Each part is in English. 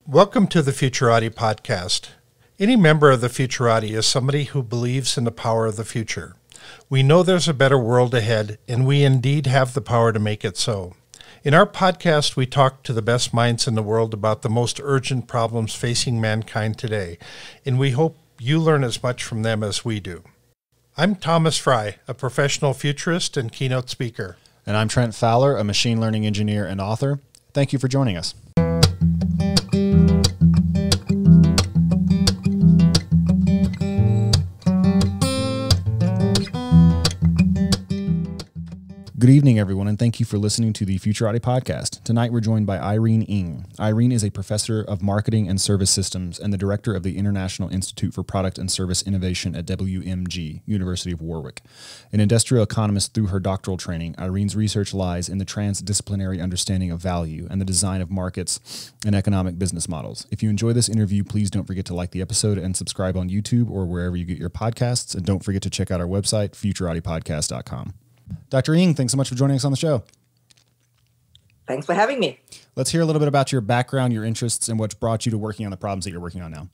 Welcome to the Futurati podcast. Any member of the Futurati is somebody who believes in the power of the future. We know there's a better world ahead, and we indeed have the power to make it so. In our podcast, we talk to the best minds in the world about the most urgent problems facing mankind today, and we hope you learn as much from them as we do. I'm Thomas Fry, a professional futurist and keynote speaker. And I'm Trent Fowler, a machine learning engineer and author. Thank you for joining us. Good evening, everyone, and thank you for listening to the Futurati podcast. Tonight, we're joined by Irene Ng. Irene is a professor of marketing and service systems and the director of the International Institute for Product and Service Innovation at WMG, University of Warwick. An industrial economist through her doctoral training, Irene's research lies in the trans-disciplinary understanding of value and the design of markets and economic business models. If you enjoy this interview, please don't forget to like the episode and subscribe on YouTube or wherever you get your podcasts. And don't forget to check out our website, futuratipodcast.com. Dr. Ng, thanks so much for joining us on the show. Thanks for having me. Let's hear a little bit about your background, your interests, and what's brought you to working on the problems that you're working on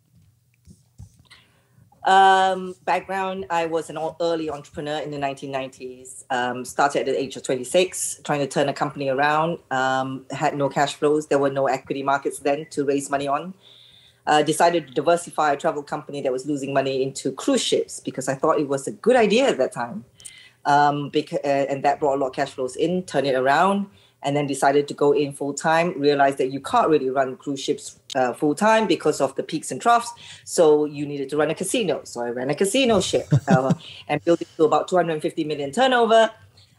now. Background, I was an early entrepreneur in the 1990s. Started at the age of 26, trying to turn a company around. Had no cash flows. There were no equity markets then to raise money on. Decided to diversify a travel company that was losing money into cruise ships because I thought it was a good idea at that time. And that brought a lot of cash flows in, turn it around, and then decided to go in full time, realized that you can't really run cruise ships full time because of the peaks and troughs. So you needed to run a casino. So I ran a casino ship and built it to about 250 million turnover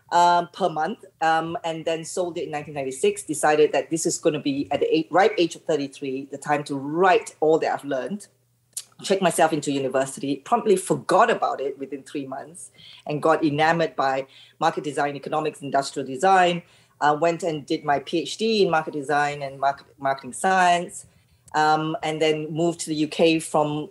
per month, and then sold it in 1996, decided that this is going to be at the ripe age of 33, the time to write all that I've learned. Checked myself into university, promptly forgot about it within 3 months and got enamored by market design, economics, industrial design. Went and did my PhD in market design and marketing science, and then moved to the UK from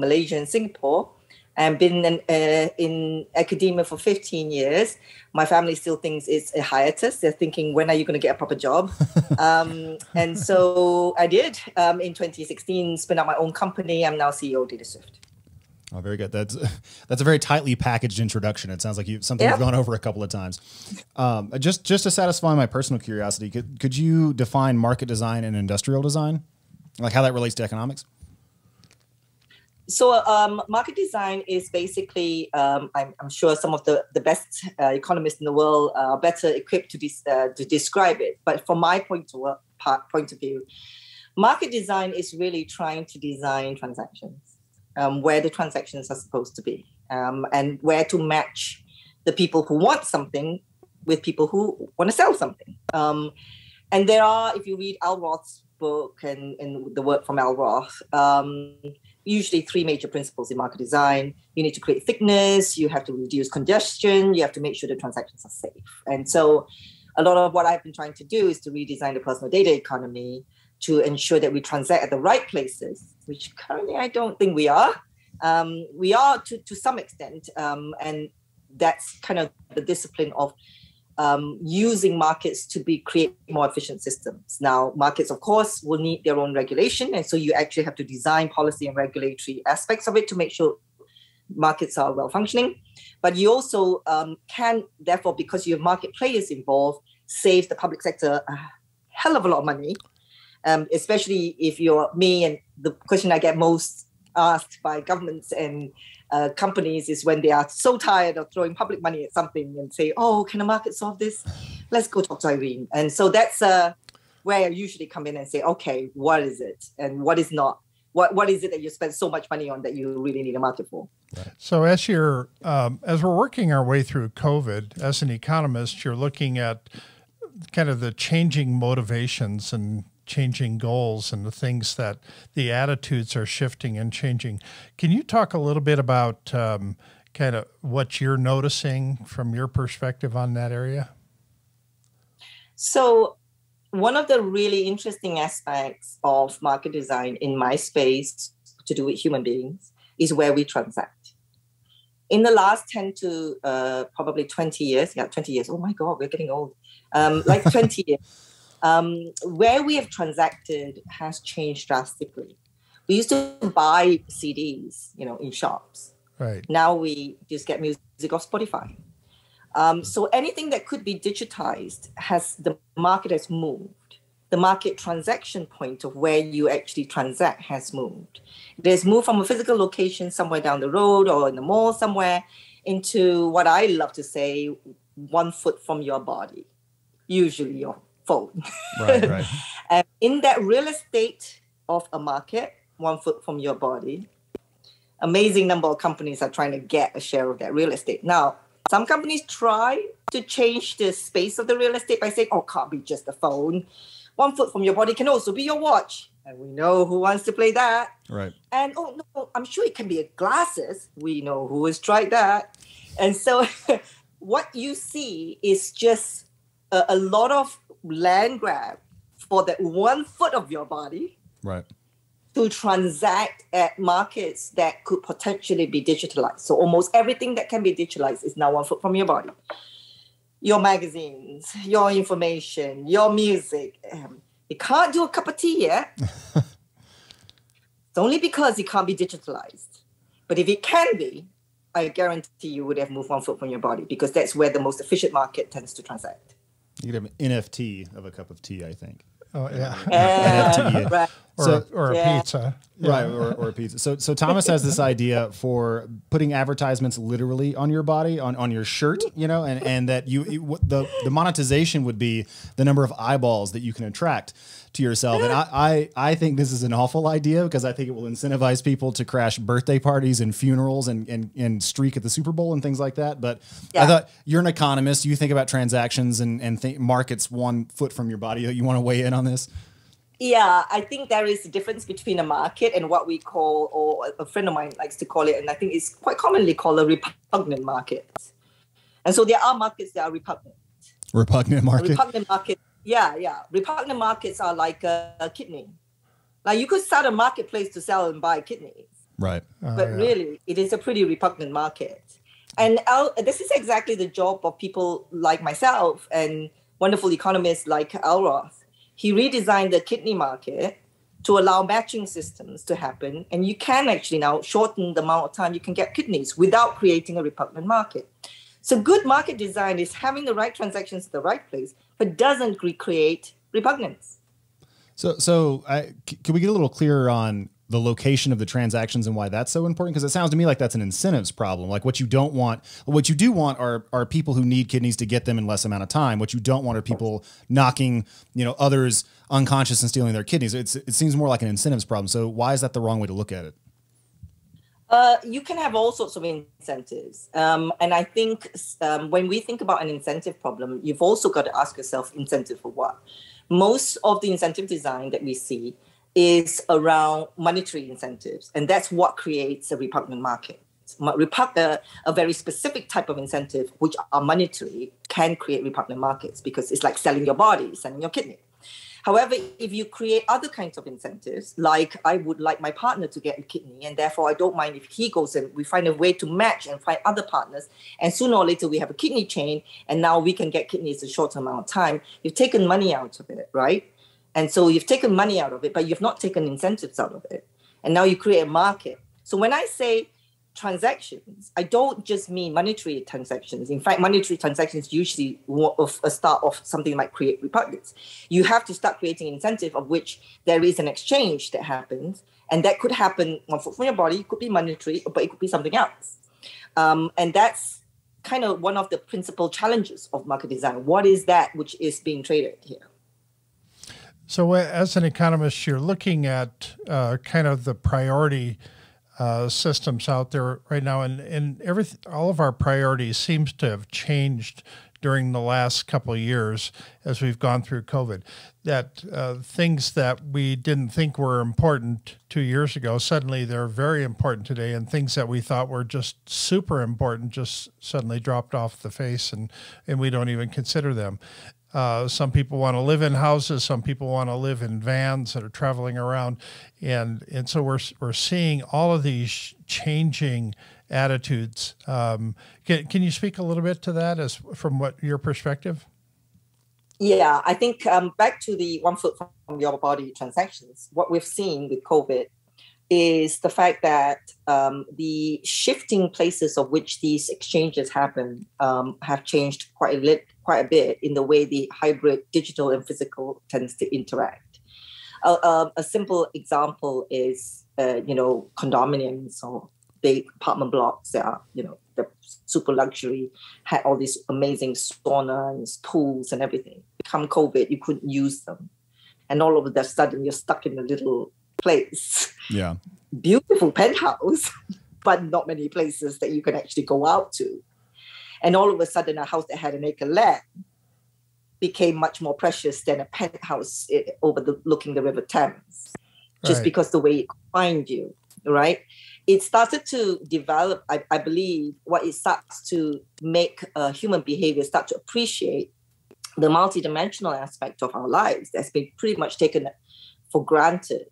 Malaysia and Singapore, and been in academia for 15 years. My family still thinks it's a hiatus. They're thinking, when are you going to get a proper job? And so I did. In 2016, spin out my own company. I'm now CEO of DataSwift. Oh, very good. That's a very tightly packaged introduction. It sounds like something you've gone over a couple of times. Just to satisfy my personal curiosity, could you define market design and industrial design, like how that relates to economics? So market design is basically, I'm sure some of the best economists in the world are better equipped to describe it. But from my point of view, market design is really trying to design transactions, where the transactions are supposed to be, and where to match the people who want something with people who want to sell something. And there are, if you read Al Roth's book and the work from Al Roth, usually 3 major principles in market design. You need to create thickness, you have to reduce congestion, you have to make sure the transactions are safe. And so a lot of what I've been trying to do is to redesign the personal data economy to ensure that we transact at the right places, which currently I don't think we are. We are to some extent, and that's kind of the discipline of using markets to create more efficient systems. Now, markets, of course, will need their own regulation. And so you actually have to design policy and regulatory aspects of it to make sure markets are well functioning. But you also can, therefore, because you have market players involved, save the public sector a hell of a lot of money, especially if you're me. And the question I get most asked by governments and companies is when they are so tired of throwing public money at something and say, oh, can the market solve this? Let's go talk to Irene. And so that's where I usually come in and say, okay, what is it? And what is not? What is it that you spend so much money on that you really need a market for? Right. So as we're working our way through COVID, as an economist, you're looking at kind of the changing motivations and changing goals and the things that the attitudes are shifting and changing. Can you talk a little bit about kind of what you're noticing from your perspective on that area? So one of the really interesting aspects of market design in my space to do with human beings is where we transact. In the last 10 to probably 20 years, 20 years, oh my God, we're getting old. Like 20 years, Where we have transacted has changed drastically. We used to buy CDs, in shops. Right. Now we just get music off Spotify. So anything that could be digitized the market has moved. The market transaction point of where you actually transact has moved. It has moved from a physical location somewhere down the road or in the mall somewhere into what I love to say, 1 foot from your body, usually your phone. Right. And in that real estate of a market, 1 foot from your body, amazing number of companies are trying to get a share of that real estate. Now, some companies try to change the space of the real estate by saying, can't be just a phone. 1 foot from your body can also be your watch. And we know who wants to play that. Right. And, no, I'm sure it can be glasses. We know who has tried that. And so what you see is just a lot of land grab for that 1 foot of your body. Right. To transact at markets that could potentially be digitalized. So almost everything that can be digitalized is now 1 foot from your body. Your magazines, your information, your music. You can't do a cup of tea yet. It's only because it can't be digitalized. But if it can be, I guarantee you would have moved 1 foot from your body because that's where the most efficient market tends to transact. You could have an NFT of a cup of tea, I think. Oh, yeah. NFT. Right. Or a pizza. Right, or a pizza. So Thomas has this idea for putting advertisements literally on your body, on your shirt, and that the monetization would be the number of eyeballs that you can attract to yourself. And I think this is an awful idea because I think it will incentivize people to crash birthday parties and funerals and streak at the Super Bowl and things like that. But I thought you're an economist. You think about transactions and markets 1 foot from your body. You want to weigh in on this? Yeah, I think there is a difference between a market and what we call, or a friend of mine likes to call it, and I think it's quite commonly called a repugnant market. And so there are markets that are repugnant. Repugnant market? Repugnant market. Yeah. Repugnant markets are like a kidney. Like you could start a marketplace to sell and buy kidneys. Right. But really, it is a pretty repugnant market. And this is exactly the job of people like myself and wonderful economists like Alroth. He redesigned the kidney market to allow matching systems to happen. And you can actually now shorten the amount of time you can get kidneys without creating a repugnant market. So good market design is having the right transactions at the right place, but doesn't recreate repugnance. So can we get a little clearer on the location of the transactions and why that's so important? Because it sounds to me like that's an incentives problem. Like what you do want are people who need kidneys to get them in less amount of time. What you don't want are people knocking, others unconscious and stealing their kidneys. It seems more like an incentives problem. So why is that the wrong way to look at it? You can have all sorts of incentives. And I think when we think about an incentive problem, you've also got to ask yourself, incentive for what? Most of the incentive design that we see is around monetary incentives. And that's what creates a repugnant market. A very specific type of incentive, which are monetary, can create repugnant markets because it's like selling your body, selling your kidney. However, if you create other kinds of incentives, like I would like my partner to get a kidney, and therefore I don't mind if he goes and we find a way to match and find other partners, and sooner or later we have a kidney chain, and now we can get kidneys in a short amount of time, you've taken money out of it, right? And so you've taken money out of it, but you've not taken incentives out of it. And now you create a market. So when I say transactions, I don't just mean monetary transactions. In fact, monetary transactions usually a start of something that might create repugnance. You have to start creating incentive of which there is an exchange that happens. And that could happen 1 foot from your body. It could be monetary, but it could be something else. And that's kind of one of the principal challenges of market design. What is that which is being traded here? So as an economist, you're looking at kind of the priority systems out there right now, and all of our priorities seems to have changed during the last couple of years as we've gone through COVID. That things that we didn't think were important 2 years ago, suddenly they're very important today, and things that we thought were just super important just suddenly dropped off the face, and we don't even consider them. Some people want to live in houses. Some people want to live in vans that are traveling around. And so we're seeing all of these changing attitudes. Can you speak a little bit to that from what your perspective? Yeah, I think back to the 1 foot from your body transactions, what we've seen with COVID is the fact that the shifting places of which these exchanges happen have changed quite a bit in the way the hybrid digital and physical tends to interact. A simple example is, condominiums or big apartment blocks that are, the super luxury, had all these amazing saunas, pools and everything. Come COVID, you couldn't use them. And all of a sudden, you're stuck in a little place. Yeah. Beautiful penthouse, but not many places that you can actually go out to. And all of a sudden, a house that had an acre land became much more precious than a penthouse overlooking the River Thames, just because the way it confined you, right? It started to develop, I believe, what it starts to make human behavior start to appreciate the multidimensional aspect of our lives that's been pretty much taken for granted.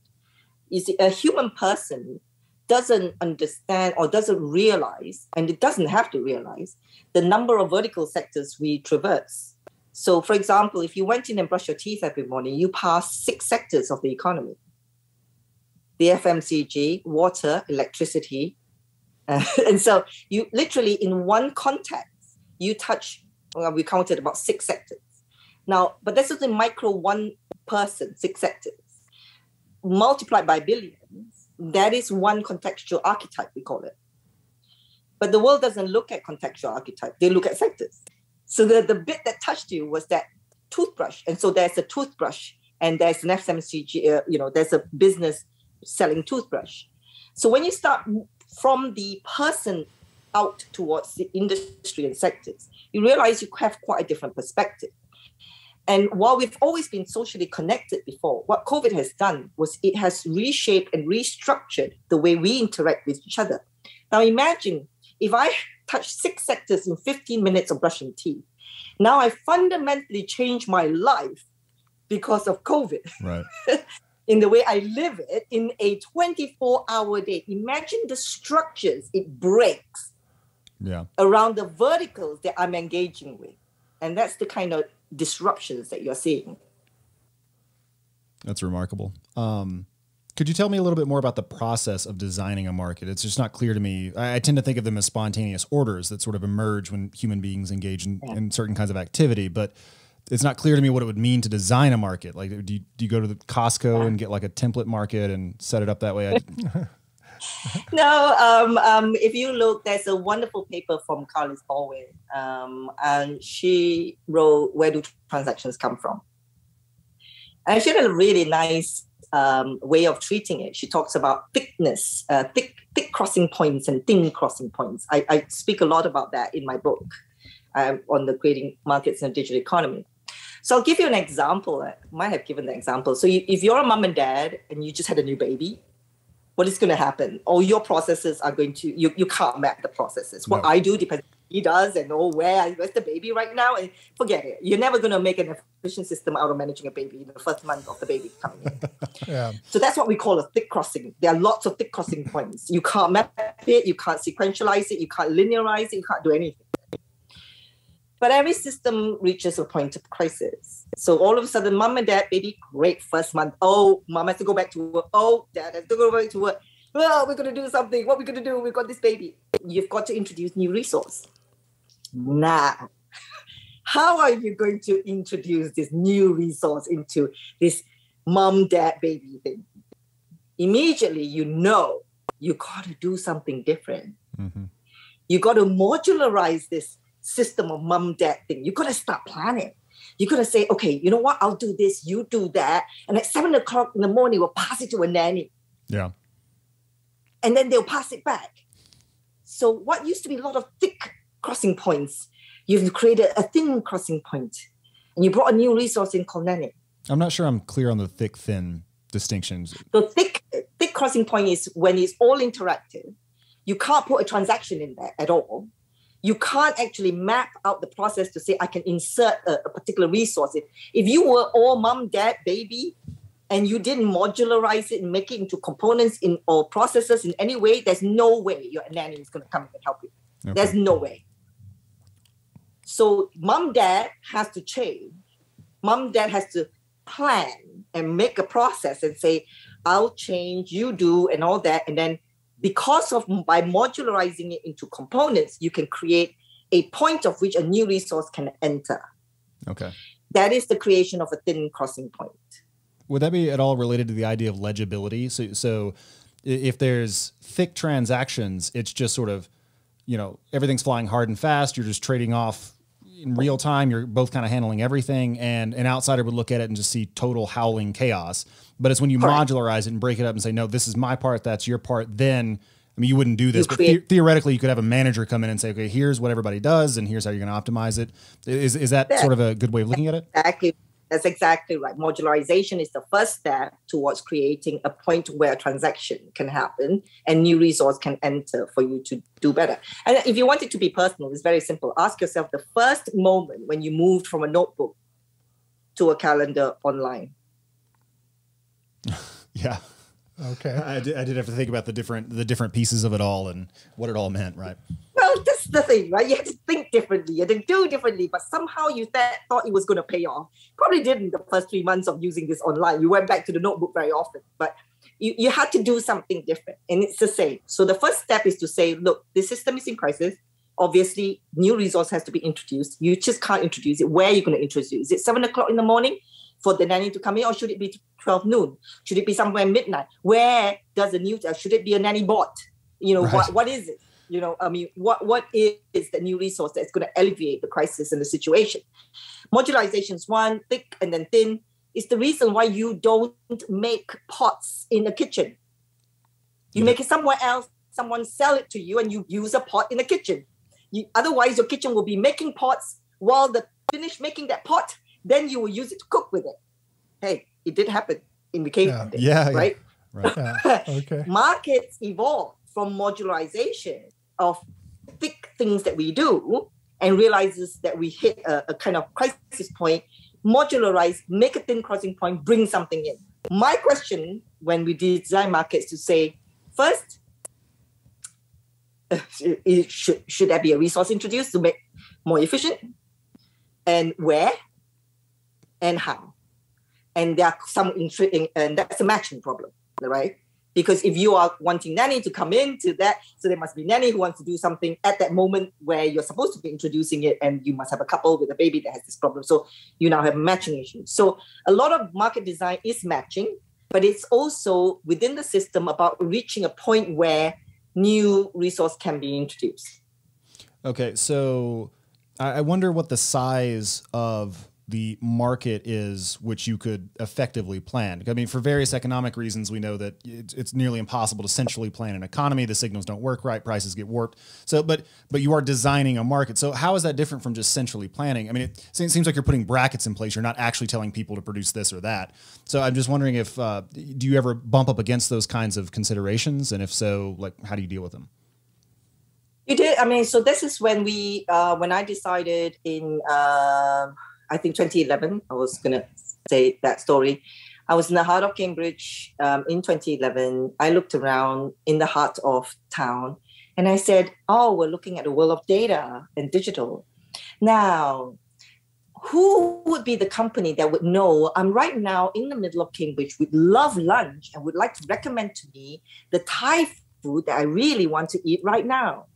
You see, a human person doesn't understand or doesn't realize, and it doesn't have to realize, the number of vertical sectors we traverse. So, for example, if you went in and brushed your teeth every morning, you pass 6 sectors of the economy. The FMCG, water, electricity. And so you literally, in one context, you touch, we counted about 6 sectors. Now, but that's just a micro one person, 6 sectors. Multiplied by billions, that is one contextual archetype, we call it. But the world doesn't look at contextual archetype, they look at sectors. So the bit that touched you was that toothbrush. And so there's a toothbrush and there's an FMCG, there's a business selling toothbrush. So when you start from the person out towards the industry and sectors, you realize you have quite a different perspective. And while we've always been socially connected before, what COVID has done was it has reshaped and restructured the way we interact with each other. Now imagine if I touch 6 sectors in 15 minutes of brushing teeth. Now I fundamentally changed my life because of COVID. Right. In the way I live it in a 24-hour day. Imagine the structures it breaks around the verticals that I'm engaging with. And that's the kind of disruptions that you're seeing. That's remarkable. Could you tell me a little bit more about the process of designing a market? It's just not clear to me. I tend to think of them as spontaneous orders that sort of emerge when human beings engage in certain kinds of activity, but it's not clear to me what it would mean to design a market. Like, do you go to the Costco and get like a template market and set it up that way? No, if you look, there's a wonderful paper from Kurtis Lockhart, and she wrote, "Where do transactions come from?" And she had a really nice way of treating it. She talks about thickness, thick crossing points and thin crossing points. I speak a lot about that in my book on the creating markets in a digital economy. So I'll give you an example. I might have given the example. So if you're a mom and dad and you just had a new baby, what is going to happen? All your processes are going to, you can't map the processes. What I do depends on what he does and where's the baby right now, and forget it. You're never going to make an efficient system out of managing a baby in the first month of the baby coming in. So that's what we call a thick crossing. There are lots of thick crossing points. You can't map it, you can't sequentialize it, you can't linearize it, you can't do anything. But every system reaches a point of crisis. So all of a sudden, mom and dad, baby, great first month. Oh, mom has to go back to work. Oh, dad has to go back to work. Well, we're going to do something. What are we going to do? We've got this baby. You've got to introduce new resource. Now, how are you going to introduce this new resource into this mom, dad, baby thing? Immediately, you got to do something different. Mm-hmm. You got to modularize this system of mom, dad thing. You got to start planning. You got to say, okay, you know what? I'll do this, you do that. And at 7 o'clock in the morning, we'll pass it to a nanny. Yeah. And then they'll pass it back. So what used to be a lot of thick crossing points, you've created a thin crossing point, and you brought a new resource in called nanny. I'm not sure I'm clear on the thick-thin distinctions. The thick crossing point is when it's all interactive. You can't put a transaction in there at all. You can't actually map out the process to say, I can insert a particular resource. If you were all mom, dad, baby, and you didn't modularize it and make it into components or processes in any way, there's no way your nanny is going to come and help you. Okay. There's no way. So mom, dad has to change Mom, dad has to plan and make a process and say, I'll change, you do, and all that. And then by modularizing it into components, you can create a point of which a new resource can enter. Okay. That is the creation of a thin crossing point. Would that be at all related to the idea of legibility? So if there's thick transactions, it's just sort of, everything's flying hard and fast. You're just trading off in real time. You're both kind of handling everything. And an outsider would look at it and just see total howling chaos. But it's when you modularize it and break it up and say, no, this is my part, that's your part. Then, you wouldn't do this, but theoretically you could have a manager come in and say, okay, here's what everybody does and here's how you're going to optimize it. Is that sort of a good way of looking at it? Exactly. That's exactly right. Modularization is the first step towards creating a point where a transaction can happen and new resource can enter for you to do better. And if you want it to be personal, it's very simple. Ask yourself the first moment when you moved from a notebook to a calendar online. Yeah. Okay. I did have to think about the different pieces of it all and what it all meant, right? Well, that's the thing, right? You had to think differently, you had to do differently, but somehow you thought it was going to pay off. Probably didn't the first 3 months of using this online. You went back to the notebook very often, but you had to do something different, and it's the same. So the first step is to say, look, the system is in crisis. Obviously, new resource has to be introduced. You just can't introduce it. Where are you going to introduce it? Is it 7 o'clock in the morning for the nanny to come in, or should it be 12 noon? Should it be somewhere midnight? Where does the new, should it be a nanny bot? Right. What is it? What is the new resource that's going to alleviate the crisis and the situation? Modularization is one, thick and then thin. Is the reason why you don't make pots in the kitchen. You make it somewhere else, someone sell it to you, and you use a pot in the kitchen. Otherwise, your kitchen will be making pots while the finish making that pot, then you will use it to cook with it. Hey, it did happen in the caveman days, right? Right. Yeah. Okay. Markets evolve from modularization of thick things that we do and realizes that we hit a kind of crisis point, modularize, make a thin crossing point, bring something in. My question when we design markets to say, first, should there be a resource introduced to make more efficient? And where? And how? And there are some and that's a matching problem, right? Because if you are wanting nanny to come into that, so there must be nanny who wants to do something at that moment where you're supposed to be introducing it, and you must have a couple with a baby that has this problem. So you now have a matching issue. So a lot of market design is matching, but it's also within the system about reaching a point where new resource can be introduced. Okay, so I wonder what the size of the market is which you could effectively plan. I mean, for various economic reasons, we know that it's nearly impossible to centrally plan an economy. The signals don't work right, prices get warped. So, but you are designing a market. So how is that different from just centrally planning? I mean, it seems like you're putting brackets in place. You're not actually telling people to produce this or that. So I'm just wondering if, do you ever bump up against those kinds of considerations? And if so, like, how do you deal with them? You did. I mean, so this is when when I decided in, I think 2011, I was going to say that story. I was in the heart of Cambridge in 2011. I looked around in the heart of town and I said, oh, we're looking at the world of data and digital. Now, who would be the company that would know I'm right now in the middle of Cambridge, would love lunch and would like to recommend to me the Thai food that I really want to eat right now?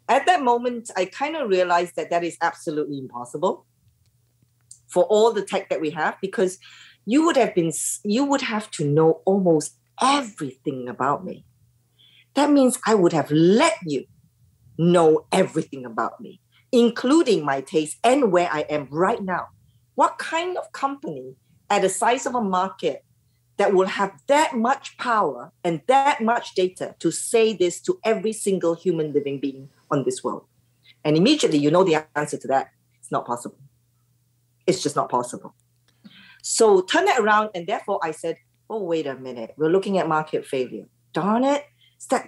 At that moment, I kind of realized that is absolutely impossible for all the tech that we have, because you would have to know almost everything about me. That means I would have let you know everything about me, including my taste and where I am right now. What kind of company at the size of a market that will have that much power and that much data to say this to every single human living being on this world? And immediately you know the answer to that. It's not possible. It's just not possible. So turn it around, and therefore I said, oh, wait a minute. We're looking at market failure. Darn it. Does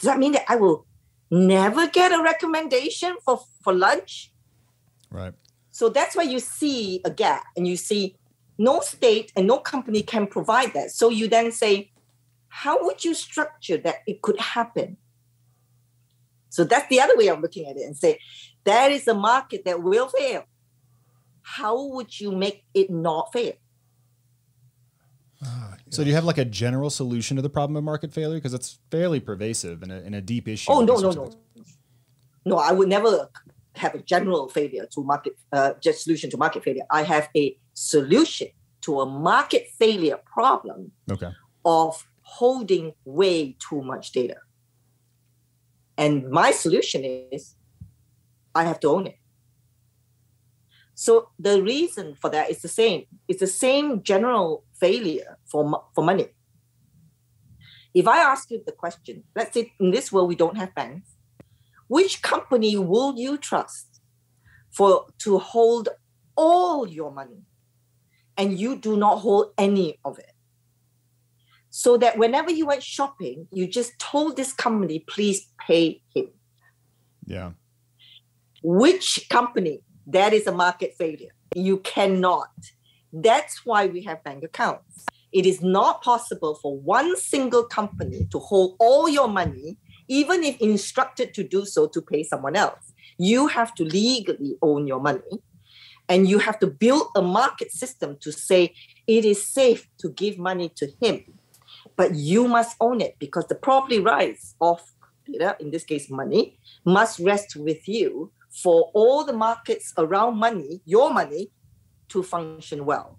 that mean that I will never get a recommendation for lunch? Right. So that's why you see a gap, and you see no state and no company can provide that. So you then say, how would you structure that it could happen? So that's the other way of looking at it and say, there is a market that will fail. how would you make it not fail? So do you have like a general solution to the problem of market failure? Because it's fairly pervasive and a deep issue. Oh, no. No, I would never have a general failure to market, just solution to market failure. I have a solution to a market failure problem of holding way too much data. And my solution is I have to own it. So the reason for that is the same. It's the same general failure for money. If I ask you the question, let's say in this world we don't have banks, which company will you trust to hold all your money and you do not hold any of it? So that whenever you went shopping, you just told this company, please pay him. Yeah. Which company? That is a market failure. You cannot. That's why we have bank accounts. It is not possible for one single company to hold all your money, even if instructed to do so, to pay someone else. You have to legally own your money, and you have to build a market system to say it is safe to give money to him, but you must own it, because the property rights of data, in this case money, must rest with you for all the markets around money, your money, to function well.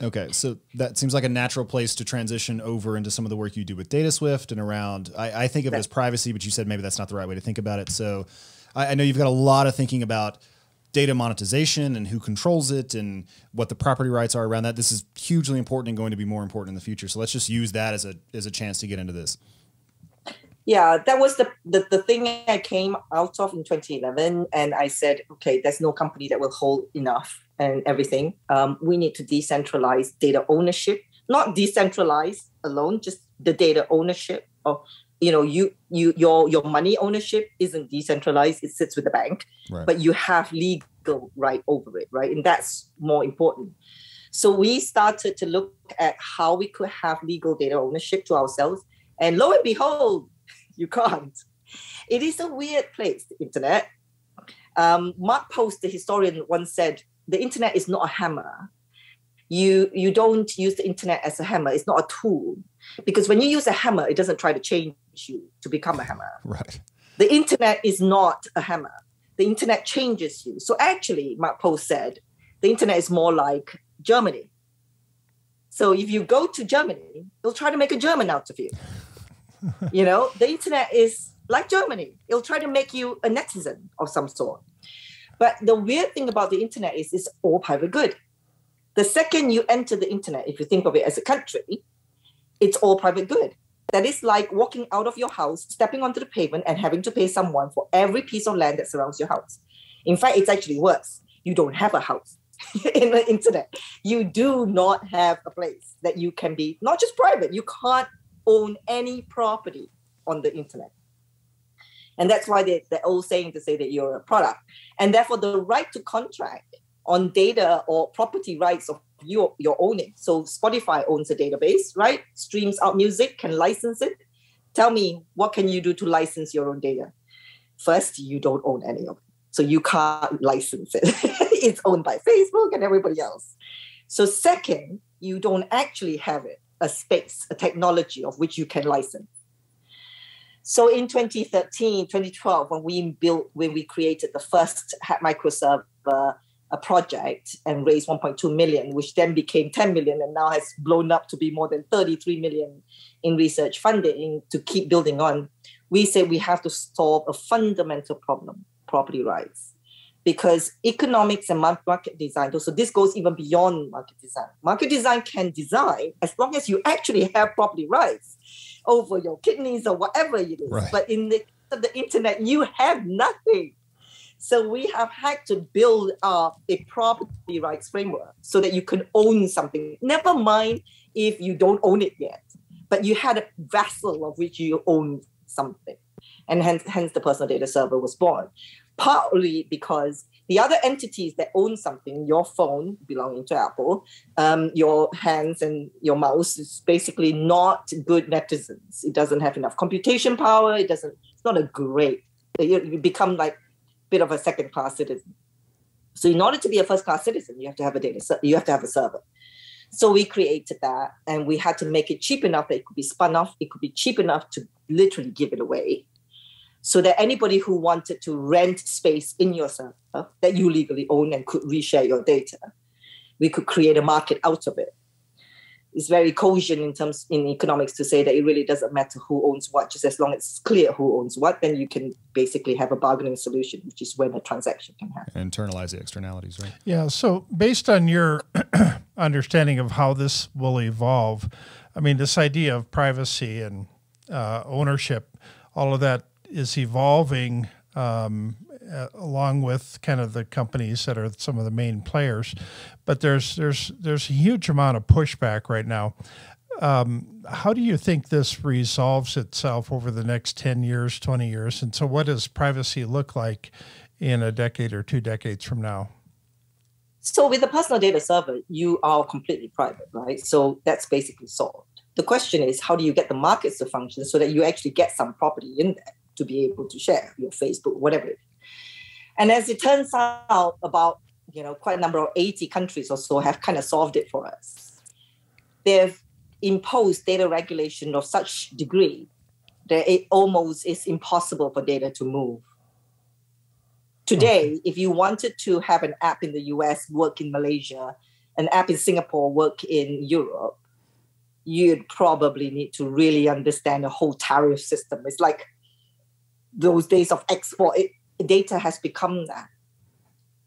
Okay, so that seems like a natural place to transition over into some of the work you do with DataSwift and around, I think of it as privacy, but you said maybe that's not the right way to think about it. So I know you've got a lot of thinking about data monetization and who controls it and what the property rights are around that. This is hugely important and going to be more important in the future. So let's just use that as a chance to get into this. Yeah, that was the thing I came out of in 2011. And I said, okay, there's no company that will hold enough and everything. We need to decentralize data ownership, not decentralize alone, just the data ownership of, your money ownership isn't decentralized. It sits with the bank, but you have legal right over it, right? And that's more important. So we started to look at how we could have legal data ownership to ourselves. And lo and behold, you can't. It is a weird place, the internet. Mark Post, the historian, once said, the internet is not a hammer. You don't use the internet as a hammer. It's not a tool. Because when you use a hammer, it doesn't try to change you to become a hammer. Right. The internet is not a hammer. The internet changes you. So actually, Mark Post said, the internet is more like Germany. So if you go to Germany, it'll try to make a German out of you. The internet is like Germany. It'll try to make you a netizen of some sort. But the weird thing about the internet is it's all private good. The second you enter the internet, if you think of it as a country, it's all private good. That is like walking out of your house, stepping onto the pavement and having to pay someone for every piece of land that surrounds your house. In fact, it's actually worse. You don't have a house in the internet. You do not have a place that you can be, not just private, you can't own any property on the internet. And that's why they're all saying to say that you're a product. And therefore, the right to contract on data or property rights of your owning. So Spotify owns a database, right? Streams out music, can license it. Tell me, what can you do to license your own data? First, you don't own any of it. So you can't license it. It's owned by Facebook and everybody else. So second, you don't actually have it, a space, a technology of which you can license. So in 2013, 2012, when we created the first microserver project and raised 1.2 million, which then became 10 million and now has blown up to be more than 33 million in research funding to keep building on, we said we have to solve a fundamental problem, property rights. Because economics and market design, so this goes even beyond market design. Market design can design as long as you actually have property rights over your kidneys or whatever it is. Right. But in the internet, you have nothing. So we have had to build up a property rights framework so that you can own something. Never mind if you don't own it yet, but you had a vessel of which you own something. And hence the personal data server was born. Partly because the other entities that own something, your phone belonging to Apple, your hands and your mouse is basically not good netizens. It doesn't have enough computation power. It's not a great, you become like a bit of a second-class citizen. So in order to be a first-class citizen, you have to have a server. So we created that, and we had to make it cheap enough that it could be spun off. It could be cheap enough to literally give it away, so that anybody who wanted to rent space in your server that you legally own and could reshare your data, we could create a market out of it. It's very cogent in economics to say that it really doesn't matter who owns what, just as long as it's clear who owns what, then you can basically have a bargaining solution, which is when a transaction can happen. Internalize the externalities, right? Yeah. So based on your understanding of how this will evolve, I mean, this idea of privacy and ownership, all of that is evolving along with kind of the companies that are some of the main players, but there's a huge amount of pushback right now. How do you think this resolves itself over the next 10 years, 20 years? And so what does privacy look like in a decade or 2 decades from now? So with the personal data server, you are completely private, right? So that's basically solved. The question is, how do you get the markets to function so that you actually get some property in there to be able to share your Facebook, whatever it is? And as it turns out, about quite a number of 80 countries or so have kind of solved it for us. They've imposed data regulation of such degree that it almost is impossible for data to move. Today, if you wanted to have an app in the US work in Malaysia, an app in Singapore work in Europe, you'd probably need to really understand the whole tariff system. It's like those days of export. Data has become that.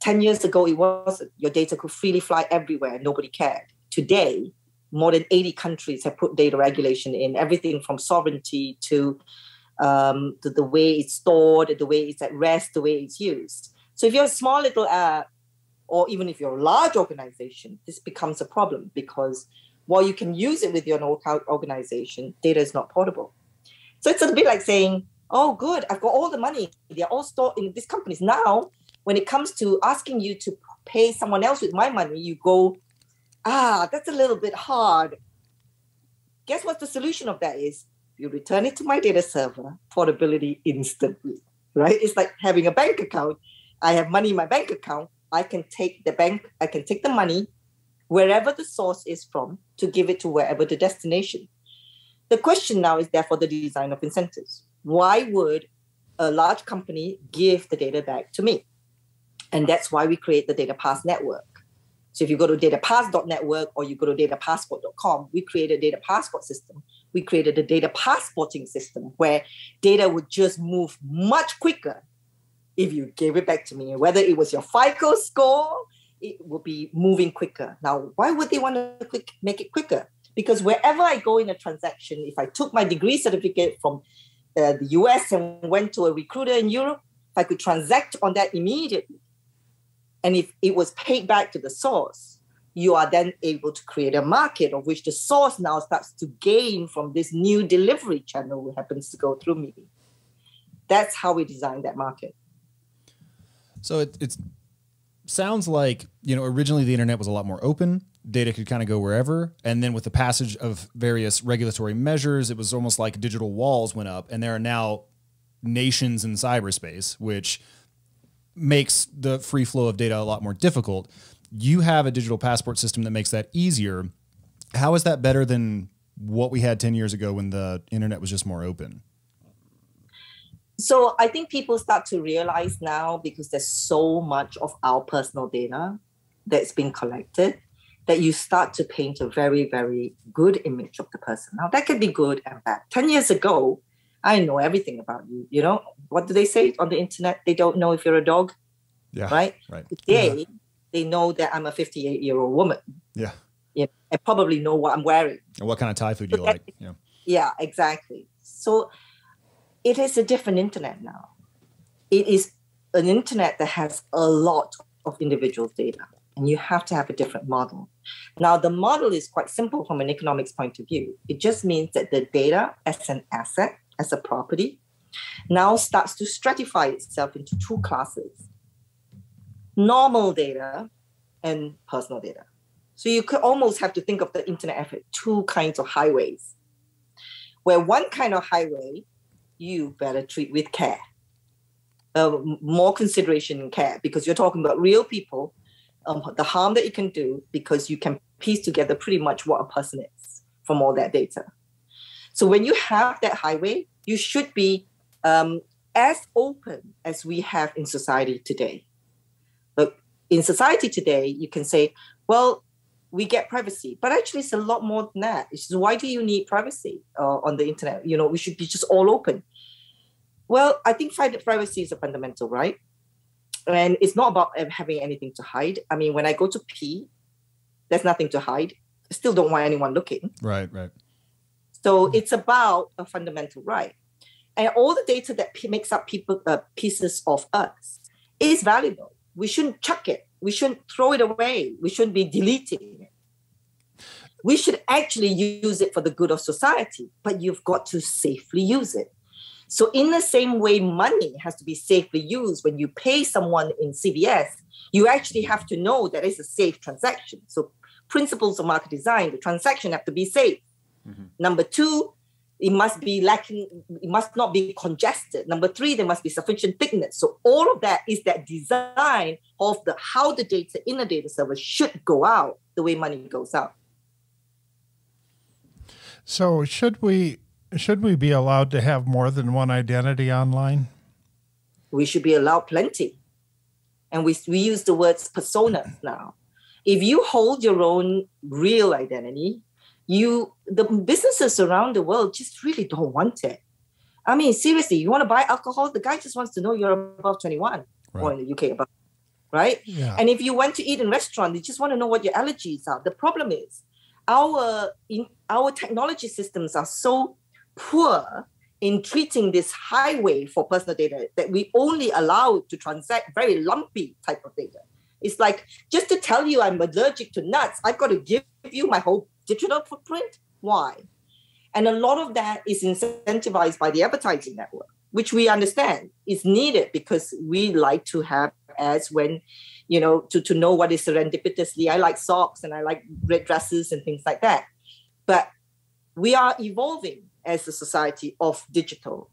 10 years ago, it wasn't. Your data could freely fly everywhere. Nobody cared. Today, more than 80 countries have put data regulation in, everything from sovereignty to the way it's stored, the way it's at rest, the way it's used. So if you're a small little app, or even if you're a large organization, this becomes a problem, because while you can use it with your organization, data is not portable. So it's a bit like saying, oh, good, I've got all the money. They're all stored in these companies. Now, when it comes to asking you to pay someone else with my money, you go, that's a little bit hard. Guess what the solution of that is? You return it to my data server, portability instantly, right? It's like having a bank account. I have money in my bank account. I can take the money wherever the source is from to give it to wherever the destination. The question now is therefore the design of incentives. Why would a large company give the data back to me? And that's why we create the Data Pass network. So if you go to datapass.network or you go to datapassport.com, we created a data passport system. We created a data passporting system where data would just move much quicker if you gave it back to me. Whether it was your FICO score, it would be moving quicker. Now, why would they want to make it quicker? Because wherever I go in a transaction, if I took my degree certificate from the US and went to a recruiter in Europe, if I could transact on that immediately, and if it was paid back to the source, you are then able to create a market of which the source now starts to gain from this new delivery channel that happens to go through me. That's how we designed that market. So it sounds like, originally the internet was a lot more open. Data could kind of go wherever. And then with the passage of various regulatory measures, it was almost like digital walls went up. And there are now nations in cyberspace, which makes the free flow of data a lot more difficult. You have a digital passport system that makes that easier. How is that better than what we had 10 years ago when the internet was just more open? So I think people start to realize now, because there's so much of our personal data that's been collected, that you start to paint a very, very good image of the person. Now, that can be good and bad. 10 years ago, I know everything about you. What do they say on the internet? They don't know if you're a dog. Yeah. Right? Today, they know that I'm a 58-year-old woman. Yeah. I probably know what I'm wearing. And what kind of Thai food you like. Yeah. Yeah, exactly. So it is a different internet now. It is an internet that has a lot of individual data, and you have to have a different model. Now, the model is quite simple from an economics point of view. It just means that the data as an asset, as a property, now starts to stratify itself into 2 classes: normal data and personal data. So you could almost have to think of the internet as 2 kinds of highways, where one kind of highway you better treat with care. more consideration and care, because you're talking about real people, the harm that you can do, because you can piece together pretty much what a person is from all that data. So when you have that highway, you should be as open as we have in society today. But in society today, you can say, well, we get privacy, but actually it's a lot more than that. It's just, why do you need privacy on the internet? You know, we should be just all open. Well, I think privacy is a fundamental right. And it's not about having anything to hide. I mean, when I go to pee, there's nothing to hide. I still don't want anyone looking. Right. So it's about a fundamental right. And all the data that makes up pieces of us is valuable. We shouldn't chuck it. We shouldn't throw it away. We shouldn't be deleting it. We should actually use it for the good of society, but you've got to safely use it. So in the same way, money has to be safely used. When you pay someone in CVS, you actually have to know that it's a safe transaction. So principles of market design, the transaction have to be safe. Mm-hmm. Number two, it must not be congested. Number three, there must be sufficient thickness. So all of that is that design of how the data in a data server should go out the way money goes out. So should we be allowed to have more than one identity online? We should be allowed plenty. And we use the words personas now. If you hold your own real identity, the businesses around the world just really don't want it. I mean, seriously, you want to buy alcohol? The guy just wants to know you're above 21, right. Or in the UK above, right? Yeah. And if you went to eat in a restaurant, they just want to know what your allergies are. The problem is our technology systems are so poor in treating this highway for personal data that we only allow it to transact very lumpy type of data. It's like, just to tell you I'm allergic to nuts, I've got to give you my whole digital footprint. Why? And a lot of that is incentivized by the advertising network, which we understand is needed because we like to have ads when, to know what is serendipitously. I like socks and I like red dresses and things like that. But we are evolving as a society of digital.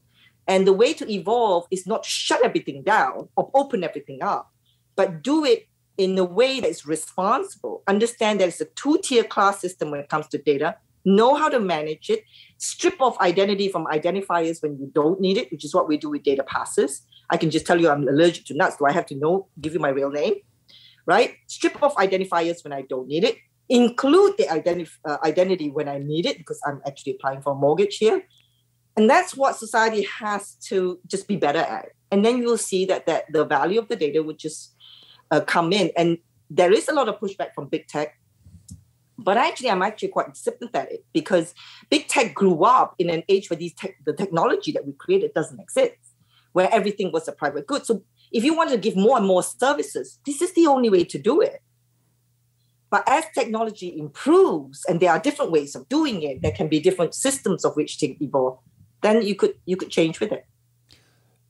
And the way to evolve is not shut everything down or open everything up, but do it in a way that is responsible. Understand that it's a two-tier class system when it comes to data. Know how to manage it. Strip off identity from identifiers when you don't need it, which is what we do with data passes. I can just tell you I'm allergic to nuts. Do I have to give you my real name? Right? Strip off identifiers when I don't need it. Include the identity when I need it, because I'm actually applying for a mortgage here. And that's what society has to just be better at. And then you will see that the value of the data would just come in. And there is a lot of pushback from big tech. But I'm actually quite sympathetic, because big tech grew up in an age where the technology that we created doesn't exist, where everything was a private good. So if you want to give more and more services, this is the only way to do it. But as technology improves, and there are different ways of doing it, there can be different systems of which to evolve, then you could change with it.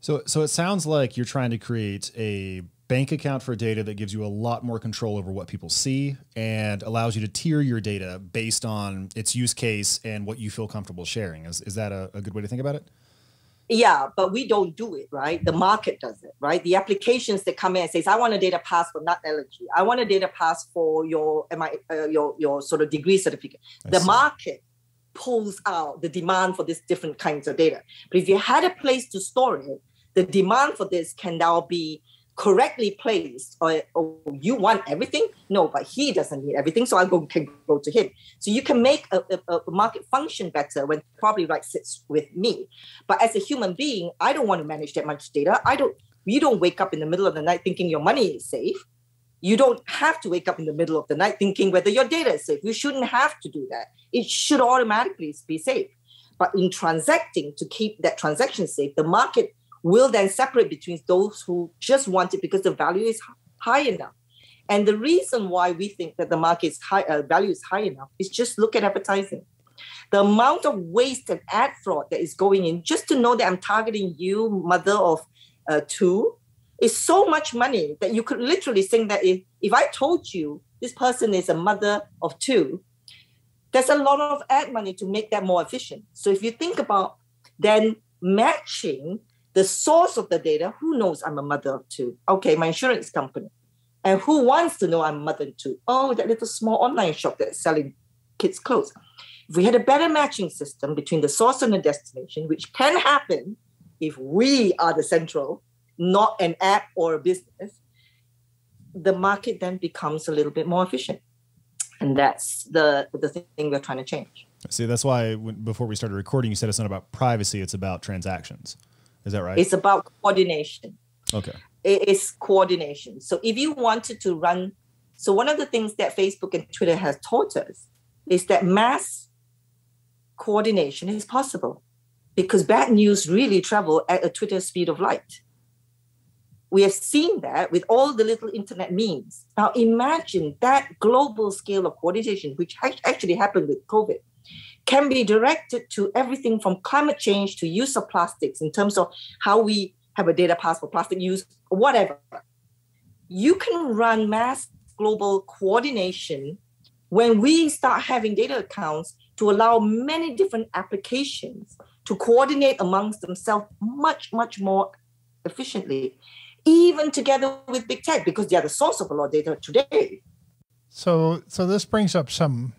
So it sounds like you're trying to create a bank account for data that gives you a lot more control over what people see and allows you to tier your data based on its use case and what you feel comfortable sharing. Is that a good way to think about it? Yeah, but we don't do it, right? The market does it, right? The applications that come in and says, I want a data pass for nut allergy. I want a data pass for your sort of degree certificate. The market pulls out the demand for these different kinds of data. But if you had a place to store it, the demand for this can now be correctly placed, or you want everything? No, but he doesn't need everything, so can go to him. So you can make a market function better when properly right sits with me. But as a human being, I don't want to manage that much data. You don't wake up in the middle of the night thinking your money is safe. You don't have to wake up in the middle of the night thinking whether your data is safe. You shouldn't have to do that. It should automatically be safe. But in transacting, to keep that transaction safe, the market will then separate between those who just want it because the value is high enough. And the reason why we think that the market's value is high enough is just look at advertising. The amount of waste and ad fraud that is going in just to know that I'm targeting you, mother of two, is so much money that you could literally think that if I told you this person is a mother of two, there's a lot of ad money to make that more efficient. So if you think about then matching the source of the data, who knows I'm a mother of two? Okay, my insurance company. And who wants to know I'm a mother of two? Oh, that little small online shop that's selling kids' clothes. If we had a better matching system between the source and the destination, which can happen if we are the central, not an app or a business, the market then becomes a little bit more efficient. And that's the thing we're trying to change. See, that's why before we started recording, you said it's not about privacy, it's about transactions. Is that right? It's about coordination. Okay. It's coordination. So if you wanted to run, so one of the things that Facebook and Twitter has taught us is that mass coordination is possible because bad news really travel at a Twitter speed of light. We have seen that with all the little internet memes. Now imagine that global scale of coordination, which actually happened with COVID, can be directed to everything from climate change to use of plastics in terms of how we have a data pass for plastic use, whatever. You can run mass global coordination when we start having data accounts to allow many different applications to coordinate amongst themselves much, much more efficiently, even together with big tech, because they are the source of a lot of data today. So this brings up some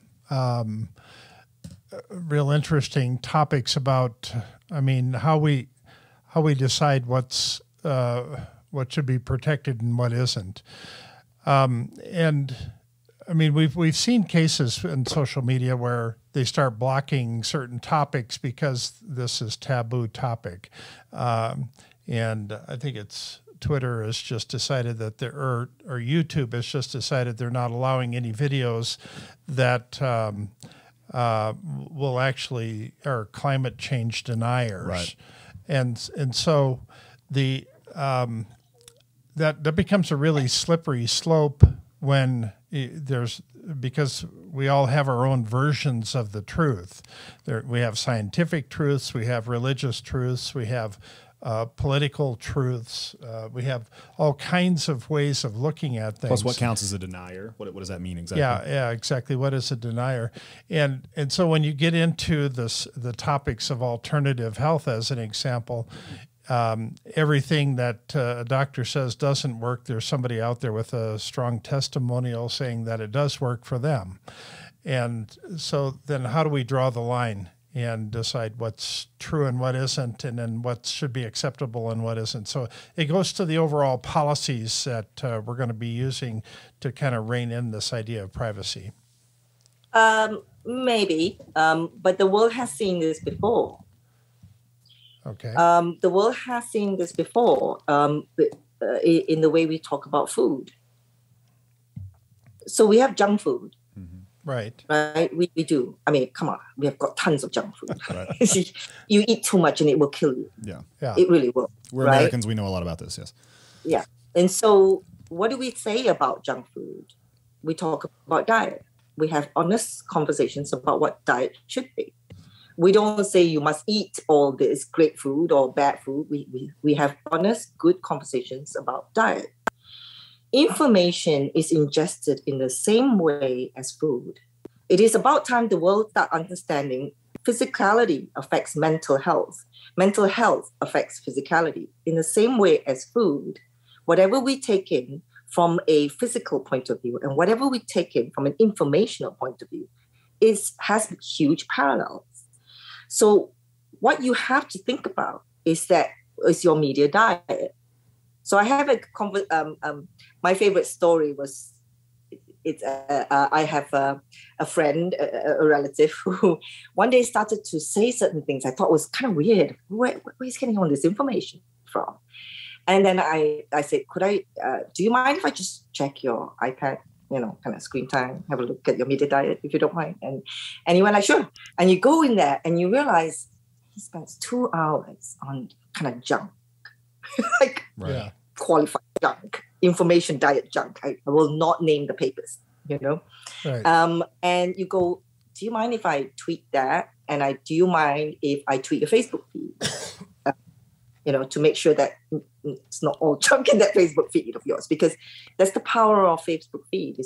real interesting topics about, I mean, how we decide what should be protected and what isn't. And I mean, we've seen cases in social media where they start blocking certain topics because this is taboo topic. And I think it's Twitter has just decided that or YouTube has just decided they're not allowing any videos that will actually are climate change deniers. Right. And so the that becomes a really slippery slope when because we all have our own versions of the truth. We have scientific truths, we have religious truths, we have political truths. We have all kinds of ways of looking at things. Plus, what counts as a denier? What does that mean exactly? Yeah, exactly. What is a denier? And so when you get into the topics of alternative health, as an example, everything that a doctor says doesn't work, there's somebody out there with a strong testimonial saying that it does work for them. And so then how do we draw the line and decide what's true and what isn't, and then what should be acceptable and what isn't? So it goes to the overall policies that we're going to be using to kind of rein in this idea of privacy. Maybe, but the world has seen this before. Okay. The world has seen this before in the way we talk about food. So we have junk food. Right. We do. I mean, come on. We have got tons of junk food. Right. You eat too much and it will kill you. Yeah. It really will. We're Americans. We know a lot about this, yes. Yeah. And so what do we say about junk food? We talk about diet. We have honest conversations about what diet should be. We don't say you must eat all this great food or bad food. We have honest, good conversations about diet. Information is ingested in the same way as food. It is about time the world start understanding physicality affects mental health. Mental health affects physicality. In the same way as food, whatever we take in from a physical point of view and whatever we take in from an informational point of view has huge parallels. So what you have to think about is your media diet. So I have my favorite story was, I have a friend, a relative who one day started to say certain things I thought was kind of weird. Where is he getting all this information from? And then I said, do you mind if I just check your iPad, kind of screen time, have a look at your media diet, if you don't mind? And he went like, sure. And you go in there and you realize he spends 2 hours on kind of junk, like qualified junk, information diet junk. I will not name the papers, Right. And you go, do you mind if I tweet that? And do you mind if I tweet your Facebook feed? To make sure that it's not all junk in that Facebook feed of yours, because that's the power of Facebook feed.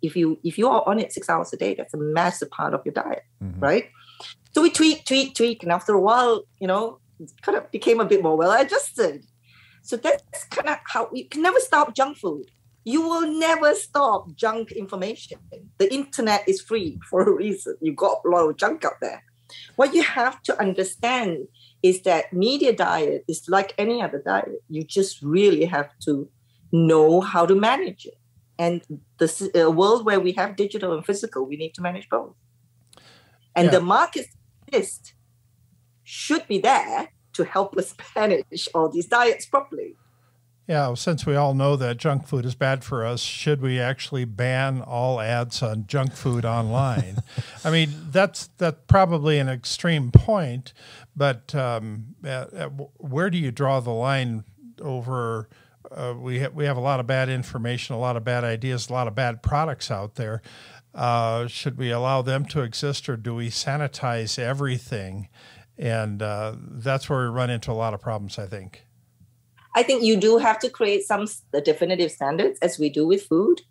If you are on it 6 hours a day, that's a massive part of your diet, right? So we tweet, and after a while, kind of became a bit more well-adjusted. So that's kind of how you can never stop junk food. You will never stop junk information. The internet is free for a reason. You've got a lot of junk out there. What you have to understand is that media diet is like any other diet. You just really have to know how to manage it. And the world where we have digital and physical, we need to manage both. And the market list should be there to help us manage all these diets properly. Yeah, well, since we all know that junk food is bad for us, should we actually ban all ads on junk food online? I mean, that's probably an extreme point, but where do you draw the line over? We have a lot of bad information, a lot of bad ideas, a lot of bad products out there. Should we allow them to exist, or do we sanitize everything? And that's where we run into a lot of problems, I think. I think you do have to create some definitive standards, as we do with food.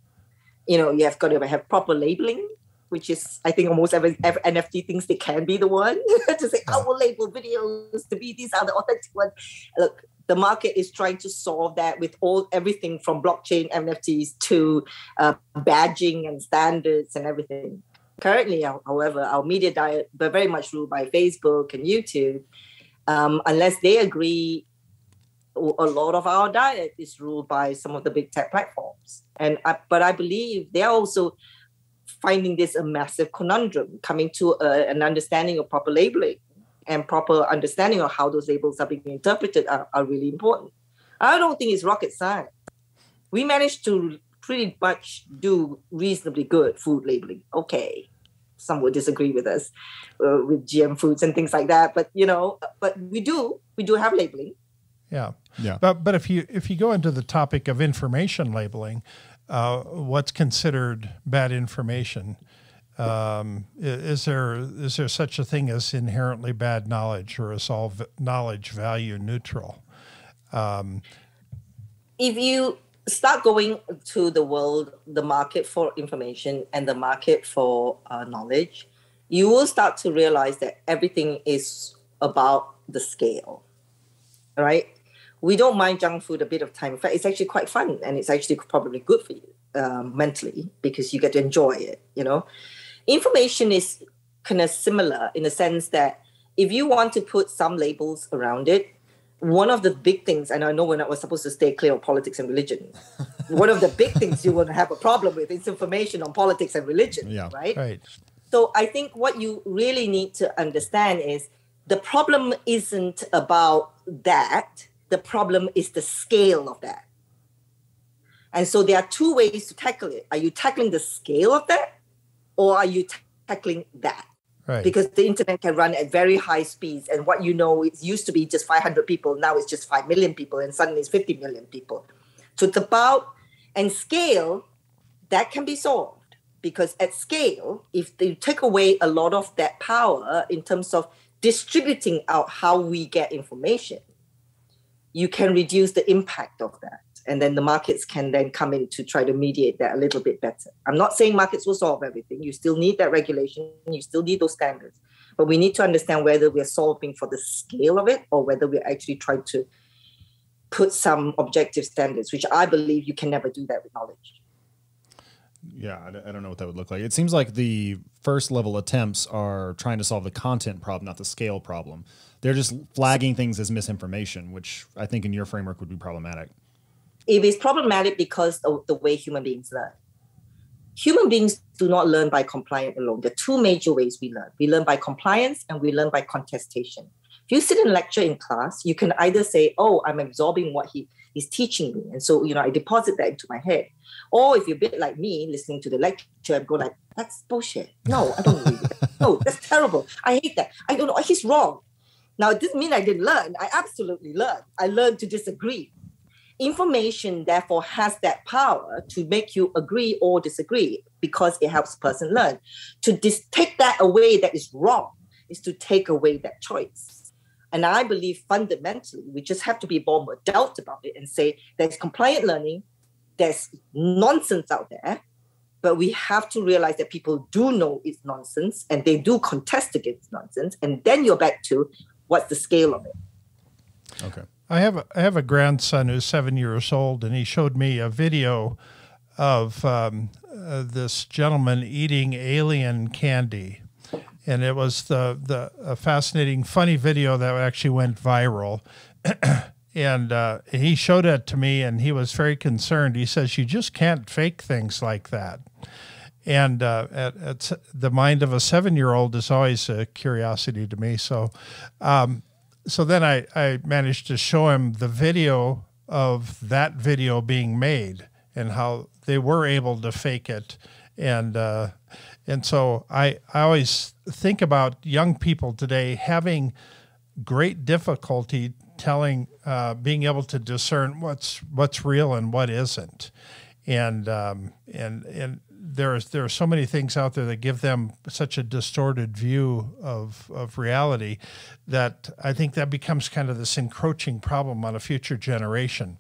You know, you have got to have proper labeling, which is, I think, almost every NFT thinks they can be the one to say, I will label videos to be, these are the authentic ones. Look, the market is trying to solve that with everything from blockchain NFTs to badging and standards and everything. Currently, however, our media diet, but very much ruled by Facebook and YouTube, unless they agree, a lot of our diet is ruled by some of the big tech platforms. But I believe they're also finding this a massive conundrum, coming to an understanding of proper labeling and proper understanding of how those labels are being interpreted are really important. I don't think it's rocket science. We managed to pretty much do reasonably good food labeling. Okay, some would disagree with us with GM foods and things like that, but we do have labeling. Yeah. But if you go into the topic of information labeling, what's considered bad information? Is there such a thing as inherently bad knowledge, or is all knowledge value neutral? If you start going to the world, the market for information and the market for knowledge, you will start to realize that everything is about the scale, right? We don't mind junk food a bit of time. In fact, it's actually quite fun, and it's actually probably good for you mentally, because you get to enjoy it, Information is kind of similar in the sense that if you want to put some labels around it, one of the big things, and I know we're not supposed to stay clear of politics and religion, one of the big things you want to have a problem with is information on politics and religion, right? So I think what you really need to understand is the problem isn't about that. The problem is the scale of that. And so there are two ways to tackle it. Are you tackling the scale of that, or are you tackling that? Right. Because the internet can run at very high speeds. And what it used to be just 500 people. Now it's just 5 million people. And suddenly it's 50 million people. So it's about, and scale, that can be solved. Because at scale, if they take away a lot of that power in terms of distributing out how we get information, you can reduce the impact of that. And then the markets can then come in to try to mediate that a little bit better. I'm not saying markets will solve everything. You still need that regulation. You still need those standards. But we need to understand whether we're solving for the scale of it, or whether we're actually trying to put some objective standards, which I believe you can never do that with knowledge. Yeah, I don't know what that would look like. It seems like the first level attempts are trying to solve the content problem, not the scale problem. They're just flagging things as misinformation, which I think in your framework would be problematic. It is problematic because of the way human beings learn. Human beings do not learn by compliance alone. There are two major ways we learn. We learn by compliance and we learn by contestation. If you sit in lecture in class, you can either say, oh, I'm absorbing what he's teaching me. And so, I deposit that into my head. Or if you're a bit like me, listening to the lecture, I go like, that's bullshit. No, I don't believe that. No, that's terrible. I hate that. I don't know. He's wrong. Now, it doesn't mean I didn't learn. I absolutely learned. I learned to disagree. Information, therefore, has that power to make you agree or disagree because it helps a person learn. To take that away that is wrong is to take away that choice. And I believe fundamentally, we just have to be more adult about it and say there's compliant learning, there's nonsense out there, but we have to realize that people do know it's nonsense and they do contest against nonsense. And then you're back to what's the scale of it. Okay. I have a grandson who's 7 years old, and he showed me a video of this gentleman eating alien candy. And it was a fascinating, funny video that actually went viral. And he showed it to me, and he was very concerned. He says, you just can't fake things like that. And the mind of a 7-year-old is always a curiosity to me. So then I managed to show him the video of that video being made and how they were able to fake it. And so I always think about young people today having great difficulty being able to discern what's real and what isn't. And there are so many things out there that give them such a distorted view of reality that I think that becomes kind of this encroaching problem on a future generation.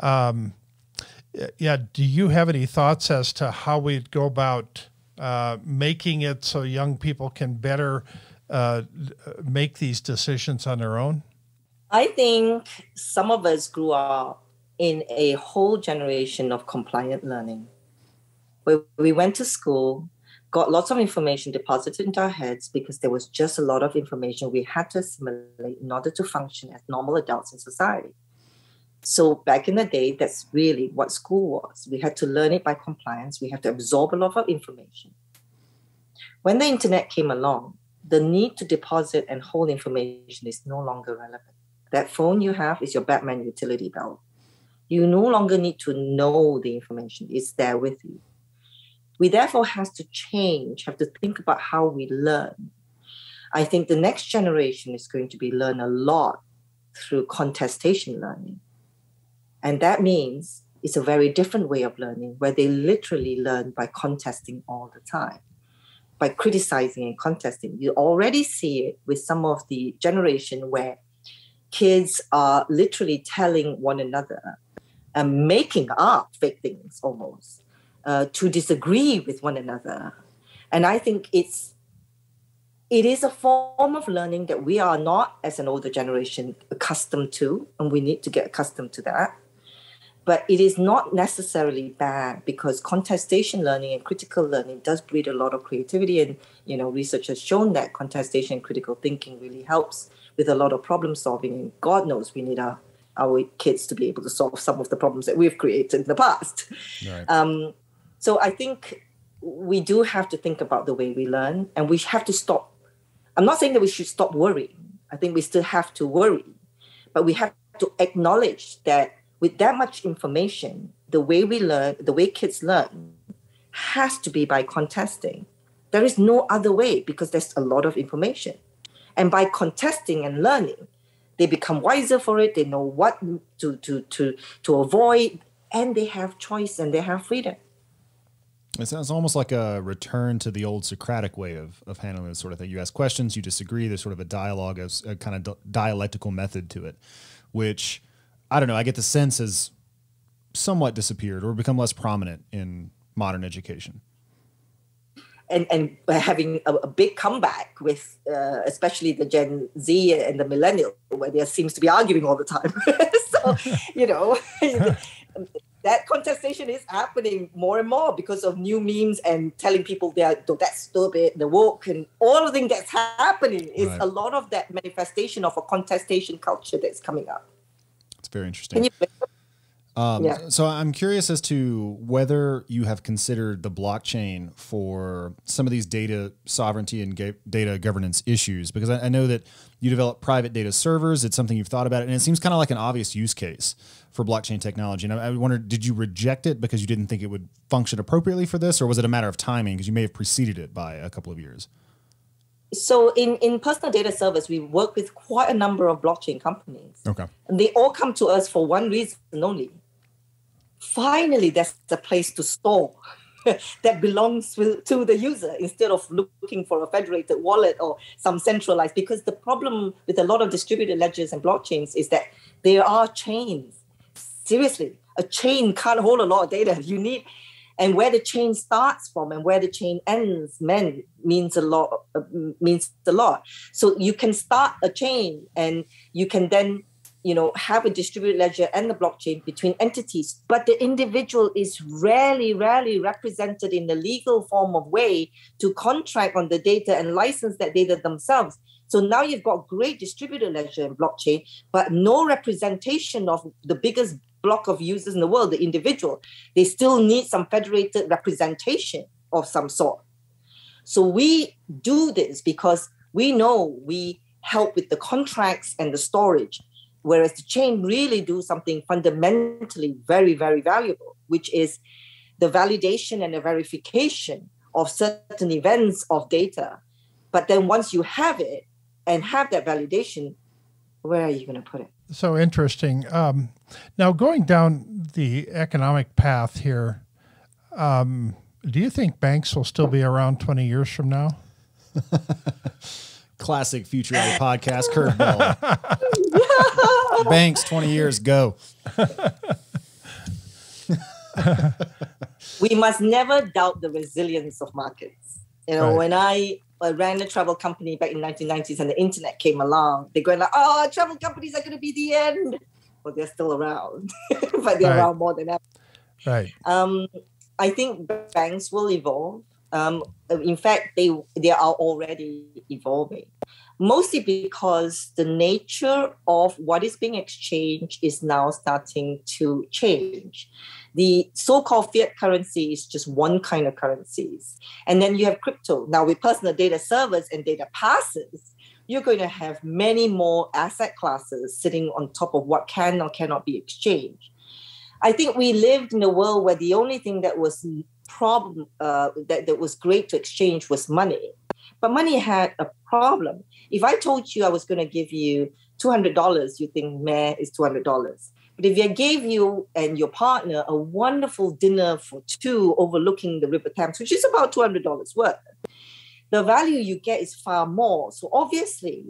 Yeah, do you have any thoughts as to how we'd go about making it so young people can better make these decisions on their own? I think some of us grew up in a whole generation of compliant learning, where we went to school, got lots of information deposited into our heads because there was just a lot of information we had to assimilate in order to function as normal adults in society. So back in the day, that's really what school was. We had to learn it by compliance. We had to absorb a lot of information. When the internet came along, the need to deposit and hold information is no longer relevant. That phone you have is your Batman utility belt. You no longer need to know the information. It's there with you. We therefore have to think about how we learn. I think the next generation is going to be learn a lot through contestation learning. And that means it's a very different way of learning, where they literally learn by contesting all the time, by criticizing and contesting. You already see it with some of the generation where kids are literally telling one another and making up fake things almost to disagree with one another. And I think it is a form of learning that we are not, as an older generation, accustomed to, and we need to get accustomed to that. But it is not necessarily bad, because contestation learning and critical learning does breed a lot of creativity. And, research has shown that contestation and critical thinking really helps with a lot of problem solving. And God knows we need our kids to be able to solve some of the problems that we've created in the past. Right. So I think we do have to think about the way we learn, and we have to stop. I'm not saying that we should stop worrying. I think we still have to worry, but we have to acknowledge that with that much information, the way we learn, the way kids learn, has to be by contesting. There is no other way, because there's a lot of information. And by contesting and learning, they become wiser for it. They know what to avoid, and they have choice and they have freedom. It sounds almost like a return to the old Socratic way of handling this sort of thing. You ask questions, you disagree. There's sort of a dialogue, a kind of dialectical method to it, which, I don't know, I get the sense has somewhat disappeared or become less prominent in modern education. And we're having a big comeback with especially the Gen Z and the millennial, where there seems to be arguing all the time. So, that contestation is happening more and more because of new memes and telling people that's stupid, the woke, and all the things that's happening is right. A lot of that manifestation of a contestation culture that's coming up. It's very interesting. So I'm curious as to whether you have considered the blockchain for some of these data sovereignty and data governance issues, because I know that you develop private data servers. It's something you've thought about, and it seems kind of like an obvious use case for blockchain technology. And I wondered, did you reject it because you didn't think it would function appropriately for this, or was it a matter of timing because you may have preceded it by a couple of years? So in personal data servers, we work with quite a number of blockchain companies. Okay. And they all come to us for one reason only. Finally, that's the place to store that belongs to the user, instead of looking for a federated wallet or some centralized. Because the problem with a lot of distributed ledgers and blockchains is that there are chains. Seriously, a chain can't hold a lot of data. And where the chain starts from and where the chain ends means a lot. So you can start a chain, and you can then have a distributed ledger and the blockchain between entities, but the individual is rarely represented in the legal form of way to contract on the data and license that data themselves. So now you've got great distributed ledger and blockchain, but no representation of the biggest block of users in the world, the individual. They still need some federated representation of some sort. So we do this because we know we help with the contracts and the storage, whereas the chain really do something fundamentally very, very valuable, which is the validation and the verification of certain events of data. But then once you have it and have that validation, where are you going to put it? So interesting. Now, going down the economic path here, do you think banks will still be around 20 years from now? Classic Futurati podcast curveball. Banks, 20 years, go. We must never doubt the resilience of markets. When I ran a travel company back in 1990s and the internet came along, they're going like, oh, travel companies are going to be the end. Well, they're still around, but they're around more than ever. Right. I think banks will evolve. In fact, they are already evolving, mostly because the nature of what is being exchanged is now starting to change. The so-called fiat currency is just one kind of currencies. And then you have crypto. Now, with personal data servers and data passes, you're going to have many more asset classes sitting on top of what can or cannot be exchanged. I think we lived in a world where the only thing that was that was great to exchange was money. But money had a problem. If I told you I was going to give you $200, you think, meh, it's $200. But if I gave you and your partner a wonderful dinner for two overlooking the River Thames, which is about $200 worth, the value you get is far more. So obviously,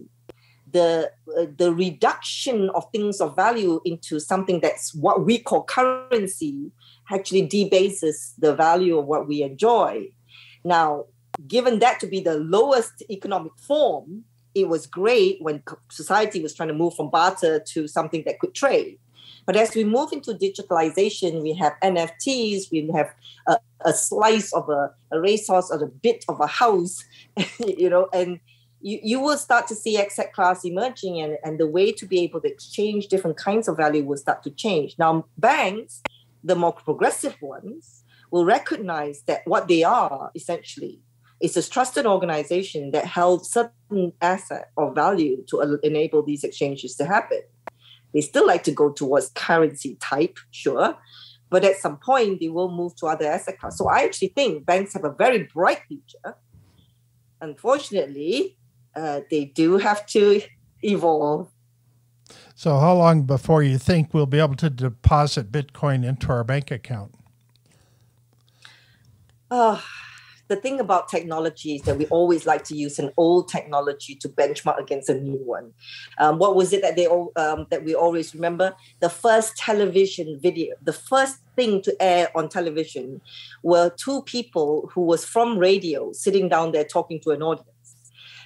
the reduction of things of value into something that's what we call currency actually debases the value of what we enjoy. Now, given that to be the lowest economic form, it was great when society was trying to move from barter to something that could trade. But as we move into digitalization, we have NFTs, we have a slice of a racehorse or a bit of a house, and you will start to see asset class emerging, and the way to be able to exchange different kinds of value will start to change. Now, banks, the more progressive ones, will recognize that what they are essentially is a trusted organization that held certain asset or value to enable these exchanges to happen. They still like to go towards currency type, sure, but at some point they will move to other asset classes. So I actually think banks have a very bright future. Unfortunately, they do have to evolve. So how long before you think we'll be able to deposit Bitcoin into our bank account? The thing about technology is that we always like to use an old technology to benchmark against a new one. What was it that we always remember? The first television video, the first thing to air on television were two people who was from radio sitting down there talking to an audience.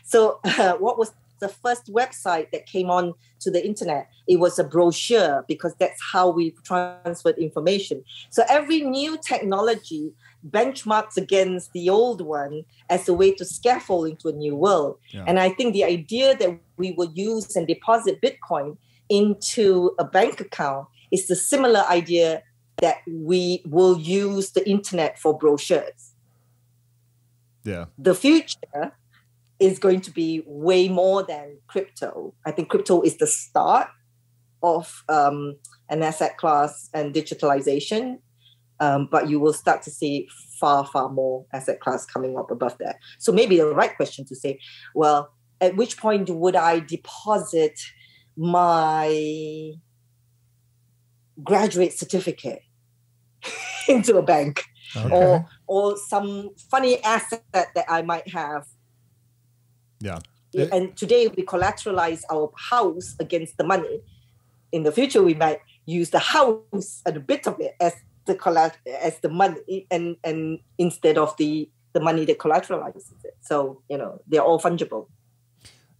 So what was the first website that came on to the internet? It was a brochure, because that's how we transferred information. So every new technology benchmarks against the old one as a way to scaffold into a new world. Yeah. And I think the idea that we will use and deposit Bitcoin into a bank account is the similar idea that we will use the internet for brochures. Yeah. The future is going to be way more than crypto. I think crypto is the start of an asset class and digitalization. But you will start to see far, far more asset class coming up above that. So maybe the right question to say, well, at which point would I deposit my graduate certificate into a bank? Okay. Or some funny asset that I might have? Yeah. And today we collateralize our house against the money. In the future, we might use the house and a bit of it as the money, and instead of the money that collateralizes it. So, they're all fungible.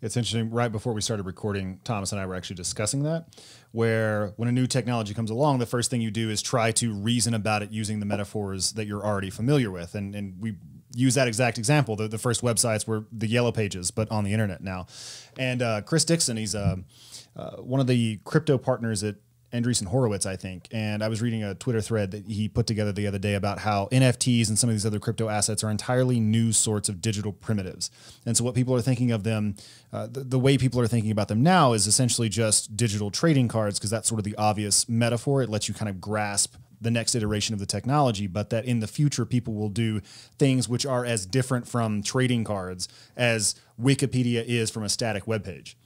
It's interesting. Right before we started recording, Thomas and I were actually discussing that, where when a new technology comes along, the first thing you do is try to reason about it using the metaphors that you're already familiar with. And we use that exact example. The first websites were the Yellow Pages, but on the internet now. And Chris Dixon, he's one of the crypto partners at Andreessen Horowitz, I think. And I was reading a Twitter thread that he put together the other day about how NFTs and some of these other crypto assets are entirely new sorts of digital primitives. And so what people are thinking of them, the way people are thinking about them now is essentially just digital trading cards, because that's sort of the obvious metaphor. It lets you kind of grasp the next iteration of the technology, but that in the future, people will do things which are as different from trading cards as Wikipedia is from a static web page.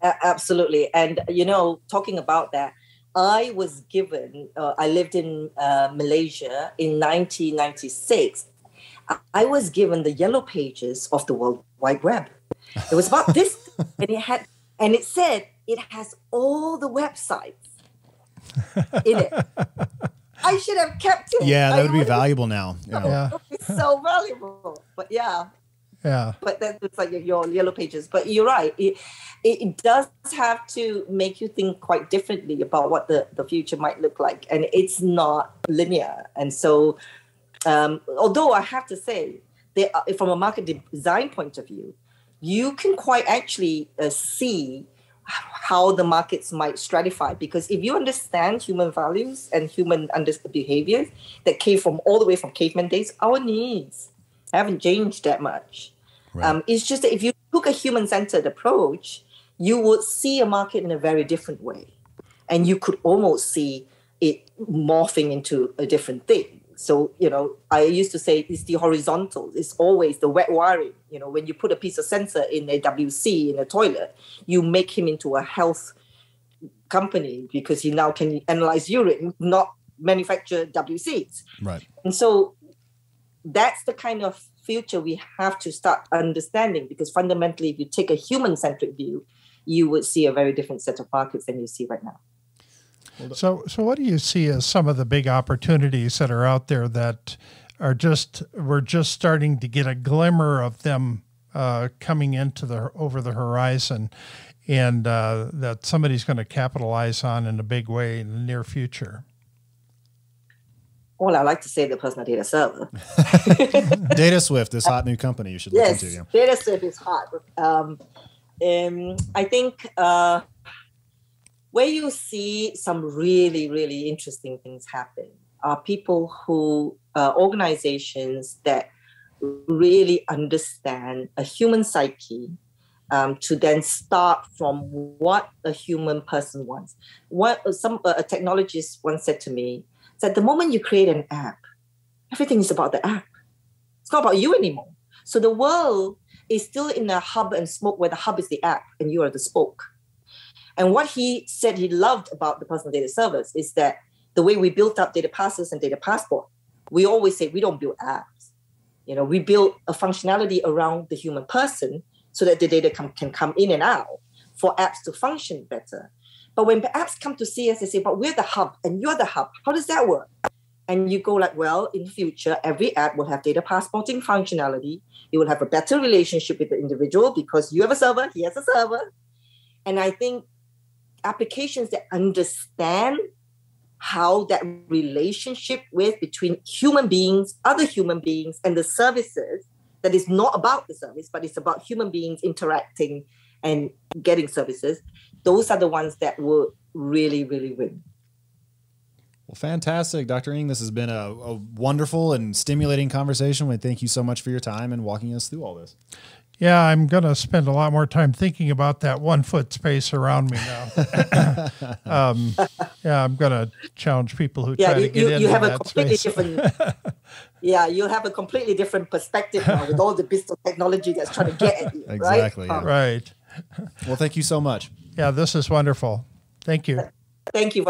Absolutely. And, you know, talking about that, I was given, I lived in Malaysia in 1996. I was given the Yellow Pages of the World Wide Web. It was about this, and it said it has all the websites in it. I should have kept it. Yeah, that would be valuable now. You know. Yeah. It's so valuable. But yeah. Yeah. But that's like your Yellow Pages. But you're right. It does have to make you think quite differently about what the future might look like. And it's not linear. And so, although I have to say, from a market design point of view, you can quite actually see how the markets might stratify. Because if you understand human values and human behaviors that came from all the way from caveman days, our needs haven't changed that much. Right. It's just that if you took a human-centered approach, you would see a market in a very different way. And you could almost see it morphing into a different thing. So, you know, I used to say it's the horizontal. It's always the wet wiring. You know, when you put a piece of sensor in a WC in a toilet, you make him into a health company because he now can analyze urine, not manufacture WCs. Right. And so that's the kind of future we have to start understanding, because fundamentally, if you take a human-centric view, you would see a very different set of markets than you see right now. So what do you see as some of the big opportunities that are out there that are we're just starting to get a glimmer of them coming into over the horizon, and that somebody's going to capitalize on in a big way in the near future? Well, I like to say the personal data server. Data Swift, this hot new company you should look into. Yes, Data Swift is hot. I think where you see some really, really interesting things happen are people organizations that really understand a human psyche to then start from what a human person wants. A technologist once said to me, that the moment you create an app, everything is about the app. It's not about you anymore. So the world is still in a hub and spoke where the hub is the app and you are the spoke. And what he said he loved about the personal data servers is that the way we built up data passes and data passport, we always say we don't build apps. You know, we build a functionality around the human person so that the data can come in and out for apps to function better. But when the apps come to see us, they say, but we're the hub and you're the hub. How does that work? And you go like, well, in the future, every app will have data passporting functionality. You will have a better relationship with the individual because you have a server, he has a server. And I think applications that understand how that relationship between human beings, other human beings, and the services, that is not about the service, but it's about human beings interacting and getting services, those are the ones that will really, really win. Well, fantastic, Dr. Ng. This has been a wonderful and stimulating conversation. We thank you so much for your time and walking us through all this. Yeah, I'm going to spend a lot more time thinking about that 1 foot space around me now. Yeah, I'm going to challenge people who try to get into that space. You'll have a completely different perspective now with all the business technology that's trying to get at you. Exactly. Right? Yeah. Right. Well, thank you so much. Yeah, this is wonderful. Thank you. Thank you.